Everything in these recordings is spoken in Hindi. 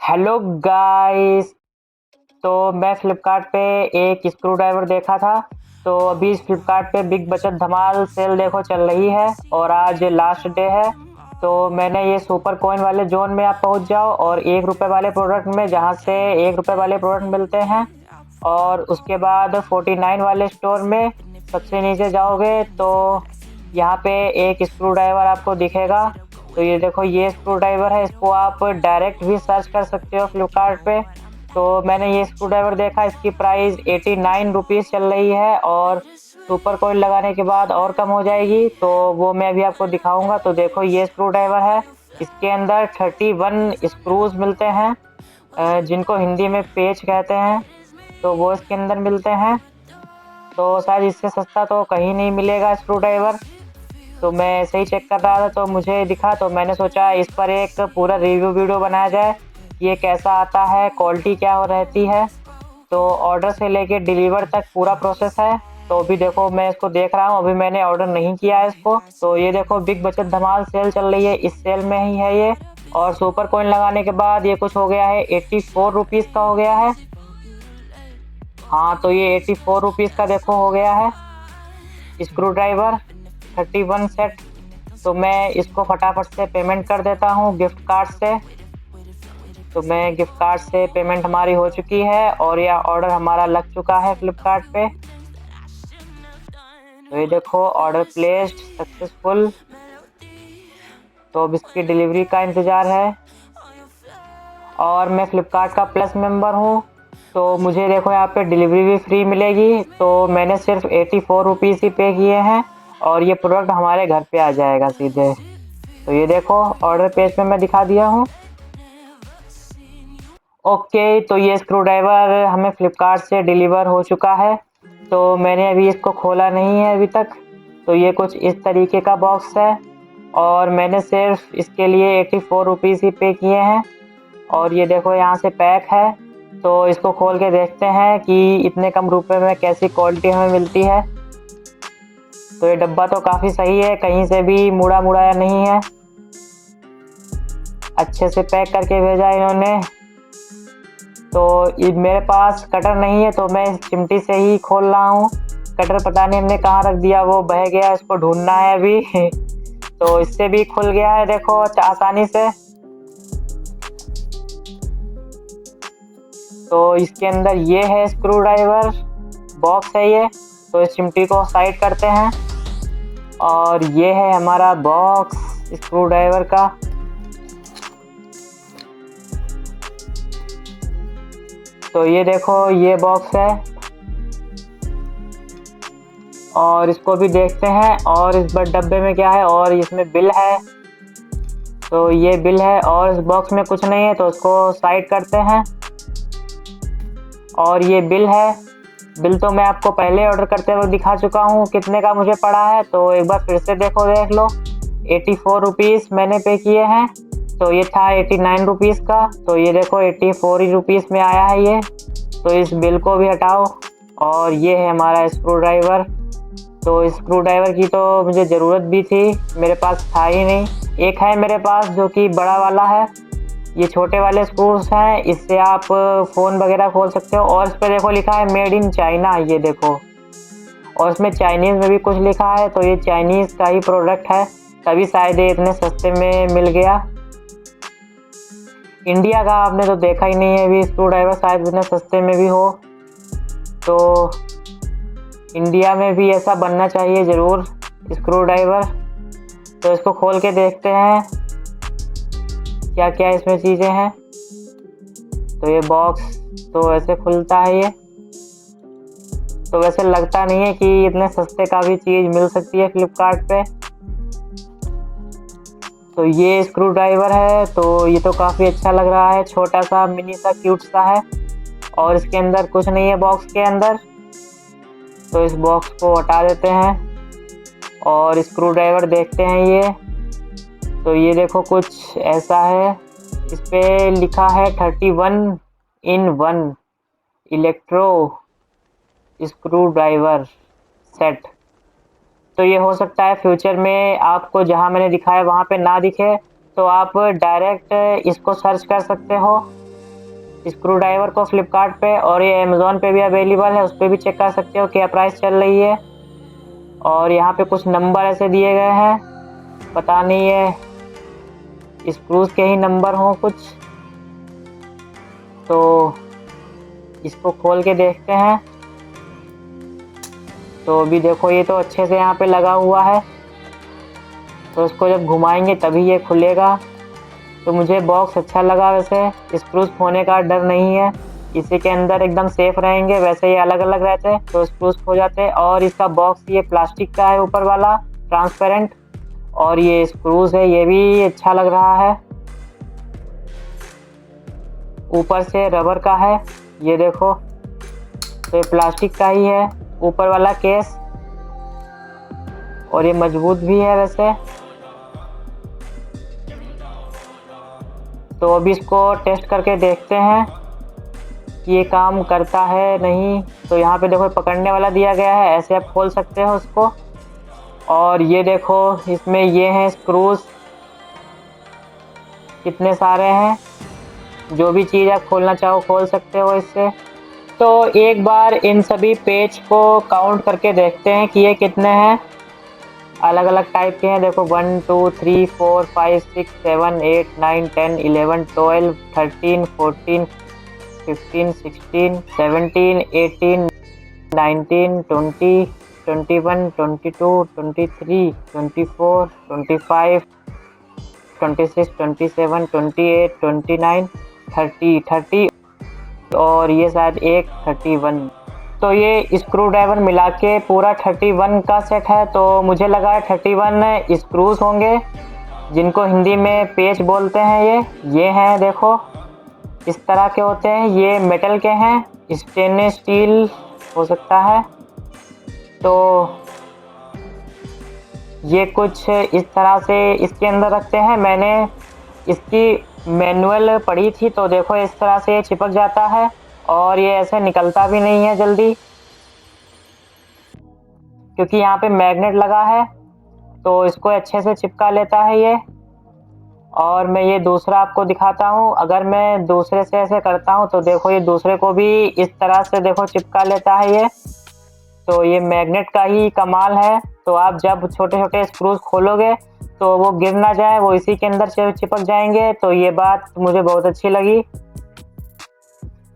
Hello guys. तो मैं फ्लिपकार्ट पे एक स्क्रू ड्राइवर देखा था। तो अभी फ्लिपकार्ट पे बिग बचत धमाल सेल देखो चल रही है और आज लास्ट डे है। तो मैंने ये सुपर कॉइन वाले जोन में आप पहुंच जाओ और 1 रुपए वाले प्रोडक्ट में, जहां से 1 रुपए वाले प्रोडक्ट मिलते हैं, और उसके बाद 49 वाले स्टोर में सबसे नीचे जाओगे तो यहाँ पे एक स्क्रू ड्राइवर आपको दिखेगा। तो ये देखो, ये स्क्रू ड्राइवर है, इसको आप डायरेक्ट भी सर्च कर सकते हो फ्लिपकार्ट पे। तो मैंने ये स्क्रू ड्राइवर देखा, इसकी प्राइस 89 रुपीज़ चल रही है और सुपर कॉइन लगाने के बाद और कम हो जाएगी, तो वो मैं अभी आपको दिखाऊंगा। तो देखो, ये स्क्रू ड्राइवर है, इसके अंदर 31 स्क्रूज मिलते हैं, जिनको हिंदी में पेच कहते हैं। तो वो इसके अंदर मिलते हैं। तो शायद इससे सस्ता तो कहीं नहीं मिलेगा स्क्रू ड्राइवर। तो मैं ऐसे ही चेक कर रहा था तो मुझे दिखा, तो मैंने सोचा इस पर एक पूरा रिव्यू वीडियो बनाया जाए, ये कैसा आता है, क्वालिटी क्या हो रहती है। तो ऑर्डर से लेके डिलीवर तक पूरा प्रोसेस है। तो अभी देखो, मैं इसको देख रहा हूँ, अभी मैंने ऑर्डर नहीं किया है इसको। तो ये देखो, बिग बचत धमाल सेल चल रही है, इस सेल में ही है ये। और सुपर कॉइन लगाने के बाद ये कुछ हो गया है, 84 रुपीज़ का हो गया है। हाँ, तो ये 84 रुपीज़ का देखो हो गया है स्क्रू ड्राइवर 31 सेट। तो मैं इसको फटाफट से पेमेंट कर देता हूँ गिफ्ट कार्ड से। तो मैं गिफ्ट कार्ड से पेमेंट हमारी हो चुकी है और यह ऑर्डर हमारा लग चुका है फ्लिपकार्ट पे। तो ये देखो, ऑर्डर प्लेस्ड सक्सेसफुल। तो अब इसकी डिलीवरी का इंतज़ार है। और मैं फ्लिपकार्ट का प्लस मेंबर हूँ, तो मुझे देखो यहाँ पे डिलीवरी भी फ्री मिलेगी। तो मैंने सिर्फ 84 रुपीज़ ही पे किए हैं और ये प्रोडक्ट हमारे घर पे आ जाएगा सीधे। तो ये देखो, ऑर्डर पेज पे मैं दिखा दिया हूँ। ओके, तो ये स्क्रू ड्राइवर हमें फ्लिपकार्ट से डिलीवर हो चुका है। तो मैंने अभी इसको खोला नहीं है अभी तक। तो ये कुछ इस तरीके का बॉक्स है और मैंने सिर्फ इसके लिए 84 रुपीज़ ही पे किए हैं। और ये देखो, यहाँ से पैक है। तो इसको खोल के देखते हैं कि इतने कम रुपए में कैसी क्वालिटी हमें मिलती है। तो ये डब्बा तो काफ़ी सही है, कहीं से भी मुड़ा मुड़ाया नहीं है, अच्छे से पैक करके भेजा इन्होंने। तो ये मेरे पास कटर नहीं है, तो मैं इस चिमटी से ही खोल रहा हूँ। कटर पता नहीं हमने कहाँ रख दिया, वो बह गया, इसको ढूंढना है अभी। तो इससे भी खुल गया है देखो आसानी से। तो इसके अंदर ये है स्क्रू ड्राइवर बॉक्स है ये। तो इस चिमटी को साइड करते हैं और ये है हमारा बॉक्स स्क्रू ड्राइवर का। तो ये देखो, ये बॉक्स है और इसको भी देखते हैं। और इस डब्बे में क्या है, और इसमें बिल है। तो ये बिल है और इस बॉक्स में कुछ नहीं है, तो इसको साइड करते हैं। और ये बिल है। बिल तो मैं आपको पहले ऑर्डर करते हुए दिखा चुका हूँ कितने का मुझे पड़ा है। तो एक बार फिर से देखो, देख लो, 84 रुपीज़ मैंने पे किए हैं। तो ये था 89 रुपीज़ का। तो ये देखो, 84 रुपीज़ में आया है ये। तो इस बिल को भी हटाओ। और ये है हमारा स्क्रू ड्राइवर। तो स्क्रू ड्राइवर की तो मुझे ज़रूरत भी थी, मेरे पास था ही नहीं। एक है मेरे पास जो कि बड़ा वाला है, ये छोटे वाले स्क्रूज हैं, इससे आप फ़ोन वगैरह खोल सकते हो। और इस पर देखो लिखा है मेड इन चाइना, ये देखो। और इसमें चाइनीज़ में भी कुछ लिखा है, तो ये चाइनीज़ का ही प्रोडक्ट है, तभी शायद ये इतने सस्ते में मिल गया। इंडिया का आपने तो देखा ही नहीं है अभी स्क्रू ड्राइवर, शायद इतने सस्ते में भी हो। तो इंडिया में भी ऐसा बनना चाहिए ज़रूर स्क्रू ड्राइवर। तो इसको खोल के देखते हैं क्या क्या इसमें चीज़ें हैं। तो ये बॉक्स तो ऐसे खुलता है ये। तो वैसे लगता नहीं है कि इतने सस्ते का भी चीज़ मिल सकती है फ्लिपकार्ट पे। तो ये स्क्रू ड्राइवर है, तो ये तो काफ़ी अच्छा लग रहा है, छोटा सा मिनी सा क्यूट सा है। और इसके अंदर कुछ नहीं है बॉक्स के अंदर। तो इस बॉक्स को हटा देते हैं और स्क्रू ड्राइवर देखते हैं ये। तो ये देखो, कुछ ऐसा है, इस पे लिखा है 31 in 1 electro screw driver set. तो ये हो सकता है फ्यूचर में आपको जहां मैंने दिखाया वहां पे ना दिखे, तो आप डायरेक्ट इसको सर्च कर सकते हो स्क्रू ड्राइवर को फ्लिपकार्ट पे, और ये अमेज़ॉन पे भी अवेलेबल है, उस पर भी चेक कर सकते हो क्या प्राइस चल रही है। और यहाँ पे कुछ नंबर ऐसे दिए गए हैं, पता नहीं है स्क्रूज के ही नंबर हों कुछ। तो इसको खोल के देखते हैं। तो अभी देखो ये तो अच्छे से यहाँ पे लगा हुआ है, तो इसको जब घुमाएंगे तभी ये खुलेगा। तो मुझे बॉक्स अच्छा लगा, वैसे स्क्रूज खोने का डर नहीं है, इसी के अंदर एकदम सेफ रहेंगे। वैसे ये अलग अलग रहते तो स्क्रूज खो जाते। और इसका बॉक्स ये प्लास्टिक का है, ऊपर वाला ट्रांसपेरेंट, और ये स्क्रूज है ये भी अच्छा लग रहा है। ऊपर से रबर का है, ये देखो, तो ये प्लास्टिक का ही है ऊपर वाला केस, और ये मजबूत भी है वैसे। तो अभी इसको टेस्ट करके देखते हैं कि ये काम करता है नहीं। तो यहाँ पे देखो पकड़ने वाला दिया गया है, ऐसे आप खोल सकते हो उसको। और ये देखो इसमें ये हैं स्क्रूज, कितने सारे हैं, जो भी चीज़ आप खोलना चाहो खोल सकते हो इससे। तो एक बार इन सभी पेज को काउंट करके देखते हैं कि ये कितने हैं। अलग अलग टाइप के हैं, देखो 1 2 3 4 5 6 7 8 9 10 11 12 13 14 15 16 17 18 19 20 21 22 23 24 25 26 27 28 29 30 और ये शायद एक 31। तो ये स्क्रू ड्राइवर मिला के पूरा 31 का सेट है। तो मुझे लगा है 31 स्क्रूज होंगे, जिनको हिंदी में पेच बोलते हैं। ये हैं, देखो इस तरह के होते हैं, ये मेटल के हैं, स्टेनलेस स्टील हो सकता है। तो ये कुछ इस तरह से इसके अंदर रखते हैं। मैंने इसकी मैनुअल पढ़ी थी, तो देखो इस तरह से ये चिपक जाता है और ये ऐसे निकलता भी नहीं है जल्दी, क्योंकि यहाँ पे मैग्नेट लगा है, तो इसको अच्छे से चिपका लेता है ये। और मैं ये दूसरा आपको दिखाता हूँ। अगर मैं दूसरे से ऐसे करता हूँ तो देखो ये दूसरे को भी इस तरह से देखो चिपका लेता है ये। तो ये मैग्नेट का ही कमाल है। तो आप जब छोटे छोटे स्क्रूज खोलोगे तो वो गिर ना जाए, वो इसी के अंदर से चिपक जाएंगे। तो ये बात मुझे बहुत अच्छी लगी।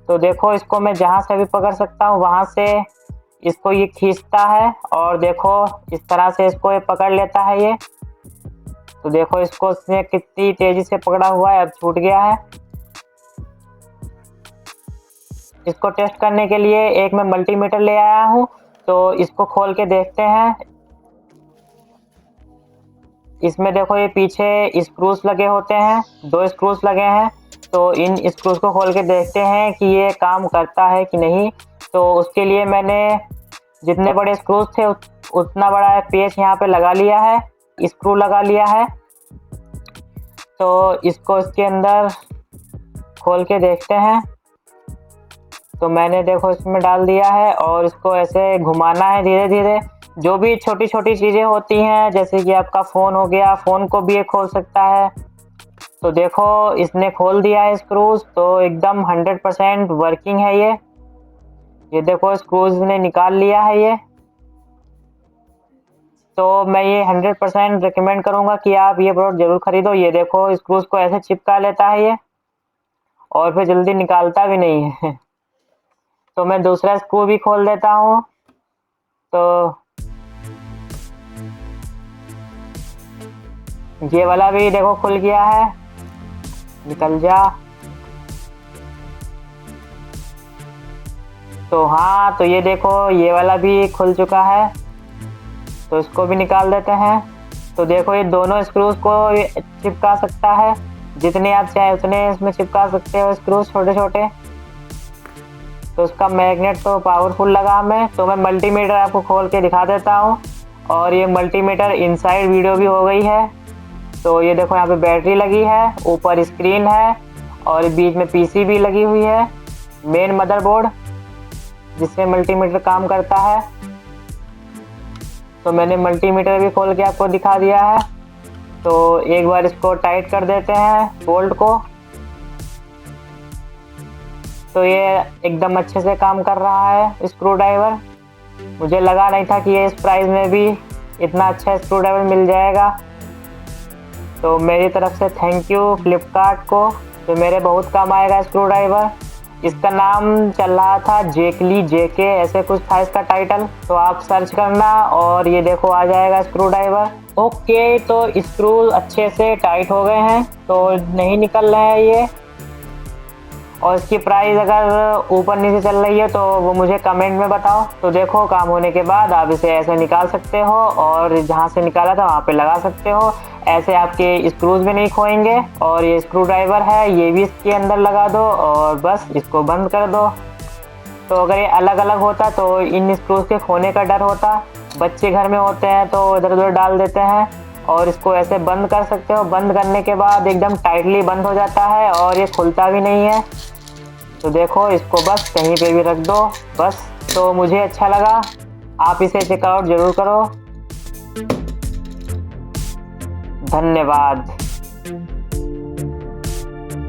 तो देखो इसको मैं जहाँ से भी पकड़ सकता हूँ वहाँ से इसको ये खींचता है, और देखो इस तरह से इसको ये पकड़ लेता है ये। तो देखो इसको इसने कितनी तेजी से पकड़ा हुआ है, अब छूट गया है। इसको टेस्ट करने के लिए एक मैं मल्टीमीटर ले आया हूँ, तो इसको खोल के देखते हैं। इसमें देखो ये पीछे स्क्रूज लगे होते हैं, 2 स्क्रूज लगे हैं। तो इन स्क्रूज को खोल के देखते हैं कि ये काम करता है कि नहीं। तो उसके लिए मैंने जितने बड़े स्क्रूज थे उतना बड़ा पेच यहाँ पे लगा लिया है, स्क्रू लगा लिया है। तो इसको इसके अंदर खोल के देखते हैं। तो मैंने देखो इसमें डाल दिया है, और इसको ऐसे घुमाना है धीरे धीरे। जो भी छोटी छोटी चीज़ें होती हैं, जैसे कि आपका फ़ोन हो गया, फ़ोन को भी ये खोल सकता है। तो देखो इसने खोल दिया है स्क्रूज, तो एकदम 100% वर्किंग है ये देखो स्क्रूज ने निकाल लिया है ये। तो मैं ये 100% रिकमेंड करूँगा कि आप ये प्रोडक्ट ज़रूर खरीदो। ये देखो स्क्रूज को ऐसे चिपका लेता है ये, और फिर जल्दी निकालता भी नहीं है। तो मैं दूसरा स्क्रू भी खोल देता हूँ। तो ये वाला भी देखो खुल गया है, निकल जा। तो हाँ, तो ये देखो ये वाला भी खुल चुका है, तो इसको भी निकाल देते हैं। तो देखो ये दोनों स्क्रूज को चिपका सकता है, जितने आप चाहे उतने इसमें चिपका सकते हो स्क्रूज छोटे छोटे। तो उसका मैग्नेट तो पावरफुल लगा हमें। तो मैं मल्टीमीटर आपको खोल के दिखा देता हूँ, और ये मल्टीमीटर इनसाइड वीडियो भी हो गई है। तो ये देखो यहाँ पे बैटरी लगी है, ऊपर स्क्रीन है, और बीच में पीसी भी लगी हुई है, मेन मदरबोर्ड जिससे मल्टीमीटर काम करता है। तो मैंने मल्टीमीटर भी खोल के आपको दिखा दिया है। तो एक बार इसको टाइट कर देते हैं बोल्ट को। तो ये एकदम अच्छे से काम कर रहा है स्क्रू ड्राइवर। मुझे लगा नहीं था कि ये इस प्राइस में भी इतना अच्छा स्क्रू ड्राइवर मिल जाएगा। तो मेरी तरफ से थैंक यू फ्लिपकार्ट को, जो मेरे बहुत काम आएगा स्क्रू ड्राइवर। इसका नाम चल रहा था जेकली जेके, ऐसे कुछ था इसका टाइटल, तो आप सर्च करना और ये देखो आ जाएगा स्क्रू ड्राइवर। ओके, तो स्क्रू अच्छे से टाइट हो गए हैं, तो नहीं निकल रहे हैं ये। और इसकी प्राइस अगर ऊपर नीचे चल रही है तो वो मुझे कमेंट में बताओ। तो देखो, काम होने के बाद आप इसे ऐसे निकाल सकते हो और जहाँ से निकाला था वहाँ पे लगा सकते हो। ऐसे आपके स्क्रूज भी नहीं खोएंगे। और ये स्क्रू ड्राइवर है, ये भी इसके अंदर लगा दो और बस इसको बंद कर दो। तो अगर ये अलग अलग होता तो इन स्क्रूज के खोने का डर होता। बच्चे घर में होते हैं तो इधर उधर डाल देते हैं। और इसको ऐसे बंद कर सकते हो। बंद करने के बाद एकदम टाइटली बंद हो जाता है और ये खुलता भी नहीं है। तो देखो, इसको बस कहीं पे भी रख दो बस। तो मुझे अच्छा लगा, आप इसे चेकआउट जरूर करो। धन्यवाद।